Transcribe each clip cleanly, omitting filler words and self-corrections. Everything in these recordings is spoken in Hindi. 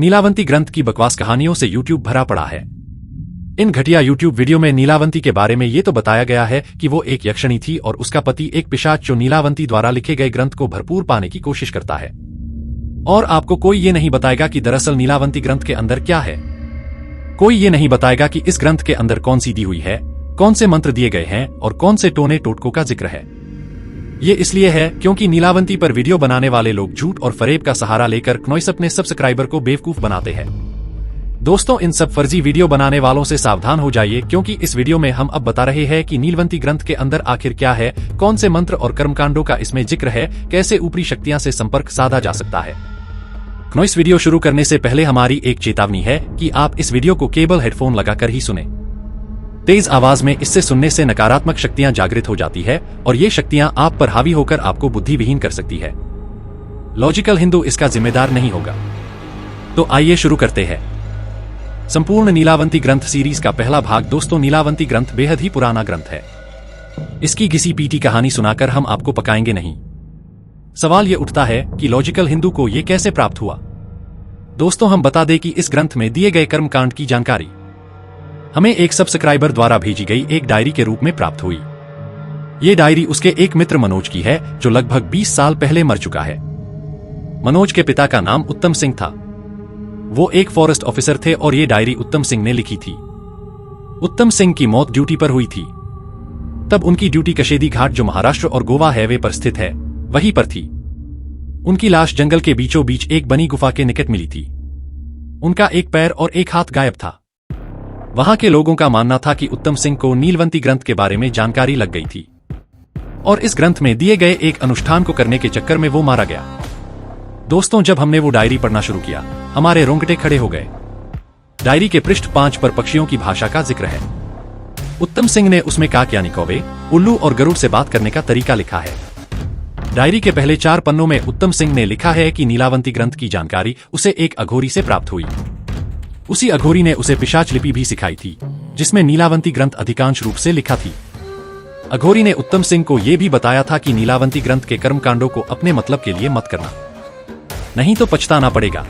नीलावंती ग्रंथ की बकवास कहानियों से यूट्यूब भरा पड़ा है। इन घटिया यूट्यूब वीडियो में नीलावंती के बारे में ये तो बताया गया है कि वो एक यक्षिणी थी और उसका पति एक पिशाच जो नीलावंती द्वारा लिखे गए ग्रंथ को भरपूर पाने की कोशिश करता है। और आपको कोई ये नहीं बताएगा कि दरअसल नीलावंती ग्रंथ के अंदर क्या है। कोई ये नहीं बताएगा कि इस ग्रंथ के अंदर कौन सी दी हुई है, कौन से मंत्र दिए गए हैं और कौन से टोने टोटकों का जिक्र है। ये इसलिए है क्योंकि नीलावंती पर वीडियो बनाने वाले लोग झूठ और फरेब का सहारा लेकर क्नोइस अपने सब्सक्राइबर को बेवकूफ बनाते हैं। दोस्तों, इन सब फर्जी वीडियो बनाने वालों से सावधान हो जाइए, क्योंकि इस वीडियो में हम अब बता रहे हैं कि नीलवंती ग्रंथ के अंदर आखिर क्या है, कौन से मंत्र और कर्मकांडों का इसमें जिक्र है, कैसे ऊपरी शक्तियां से संपर्क साधा जा सकता है। क्नोइस वीडियो शुरू करने से पहले हमारी एक चेतावनी है कि आप इस वीडियो को केबल हेडफोन लगाकर ही सुने। तेज आवाज में इससे सुनने से नकारात्मक शक्तियां जागृत हो जाती है और ये शक्तियां आप पर हावी होकर आपको बुद्धिविहीन कर सकती है। लॉजिकल हिंदू इसका जिम्मेदार नहीं होगा। तो आइए शुरू करते हैं। संपूर्ण नीलावंती ग्रंथ सीरीज का पहला भाग। दोस्तों, नीलावंती ग्रंथ बेहद ही पुराना ग्रंथ है। इसकी घिसी पीटी कहानी सुनाकर हम आपको पकाएंगे नहीं। सवाल ये उठता है कि लॉजिकल हिंदू को ये कैसे प्राप्त हुआ। दोस्तों, हम बता दें कि इस ग्रंथ में दिए गए कर्मकांड की जानकारी हमें एक सब्सक्राइबर द्वारा भेजी गई एक डायरी के रूप में प्राप्त हुई। ये डायरी उसके एक मित्र मनोज की है, जो लगभग 20 साल पहले मर चुका है। मनोज के पिता का नाम उत्तम सिंह था। वो एक फॉरेस्ट ऑफिसर थे और ये डायरी उत्तम सिंह ने लिखी थी। उत्तम सिंह की मौत ड्यूटी पर हुई थी। तब उनकी ड्यूटी कशेदी घाट, जो महाराष्ट्र और गोवा हाईवे पर स्थित है, वहीं पर थी। उनकी लाश जंगल के बीचों बीच एक बनी गुफा के निकट मिली थी। उनका एक पैर और एक हाथ गायब था। वहां के लोगों का मानना था कि उत्तम सिंह को नीलवंती ग्रंथ के बारे में जानकारी लग गई थी और इस ग्रंथ में दिए गए एक अनुष्ठान को करने के चक्कर में वो मारा गया। दोस्तों, जब हमने वो डायरी पढ़ना शुरू किया, हमारे रोंगटे खड़े हो गए। डायरी के पृष्ठ 5 पर पक्षियों की भाषा का जिक्र है। उत्तम सिंह ने उसमें काक यानी कौवे, उल्लू और गरुड़ से बात करने का तरीका लिखा है। डायरी के पहले 4 पन्नों में उत्तम सिंह ने लिखा है कि नीलावंती ग्रंथ की जानकारी उसे एक अघोरी से प्राप्त हुई। उसी अघोरी ने उसे पिशाच लिपि भी सिखाई थी, जिसमें नीलावंती ग्रंथ अधिकांश रूप से लिखा थी। अघोरी ने उत्तम सिंह को यह भी बताया था कि नीलावंती ग्रंथ के कर्मकांडों को अपने मतलब के लिए मत करना, नहीं तो पछताना पड़ेगा।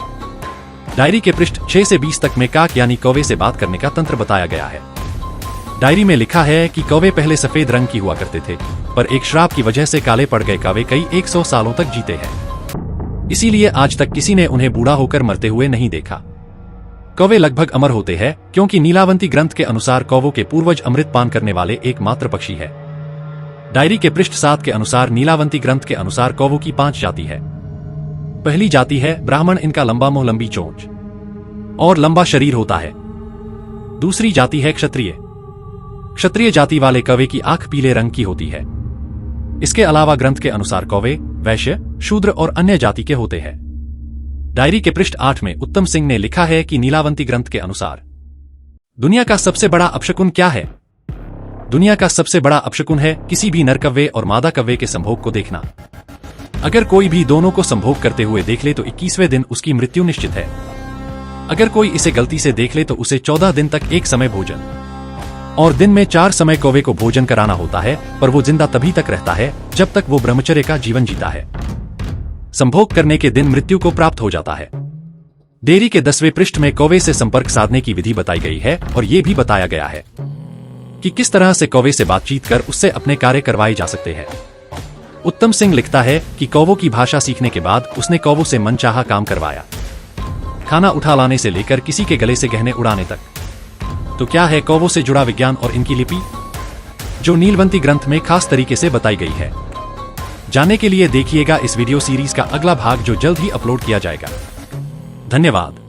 डायरी के पृष्ठ 6 से 20 तक में काक यानी कौवे से बात करने का तंत्र बताया गया है। डायरी में लिखा है कि कौवे पहले सफेद रंग की हुआ करते थे, पर एक श्राप की वजह से काले पड़ गए। कौवे कई 100 सालों तक जीते हैं, इसीलिए आज तक किसी ने उन्हें बूढ़ा होकर मरते हुए नहीं देखा। कौवे लगभग अमर होते हैं, क्योंकि नीलावंती ग्रंथ के अनुसार कौवों के पूर्वज अमृत पान करने वाले एकमात्र पक्षी है। डायरी के पृष्ठ 7 के अनुसार नीलावंती ग्रंथ के अनुसार कौवों की 5 जाति है। पहली जाति है ब्राह्मण। इनका लंबा मुंह, लंबी चोंच और लंबा शरीर होता है। दूसरी जाति है क्षत्रिय। क्षत्रिय जाति वाले कौवे की आंख पीले रंग की होती है। इसके अलावा ग्रंथ के अनुसार कौवे वैश्य, शूद्र और अन्य जाति के होते हैं। डायरी के पृष्ठ 8 में उत्तम सिंह ने लिखा है कि नीलावंती ग्रंथ के अनुसार दुनिया का सबसे बड़ा अपशकुन क्या है। दुनिया का सबसे बड़ा अपशकुन है किसी भी नर कौवे और मादा कौवे के संभोग को देखना। अगर कोई भी दोनों को संभोग करते हुए देख ले तो 21वें दिन उसकी मृत्यु निश्चित है। अगर कोई इसे गलती से देख ले तो उसे 14 दिन तक एक समय भोजन और दिन में 4 समय कौवे को भोजन कराना होता है, पर वो जिंदा तभी तक रहता है जब तक वो ब्रह्मचर्य का जीवन जीता है। संभोग करने के दिन मृत्यु को प्राप्त हो जाता है। डायरी के 10वें पृष्ठ में कौवे से संपर्क साधने की विधि बताई गई है और ये भी बताया गया है कि किस तरह से कौवे से बातचीत कर उससे अपने कार्य करवाए जा सकते हैं। उत्तम सिंह लिखता है कि कौवों की भाषा सीखने के बाद उसने कौवों से मनचाहा काम करवाया, खाना उठा लाने से लेकर किसी के गले से गहने उड़ाने तक। तो क्या है कौवों से जुड़ा विज्ञान और इनकी लिपि, जो नीलवंती ग्रंथ में खास तरीके से बताई गई है। जानने के लिए देखिएगा इस वीडियो सीरीज का अगला भाग, जो जल्द ही अपलोड किया जाएगा। धन्यवाद।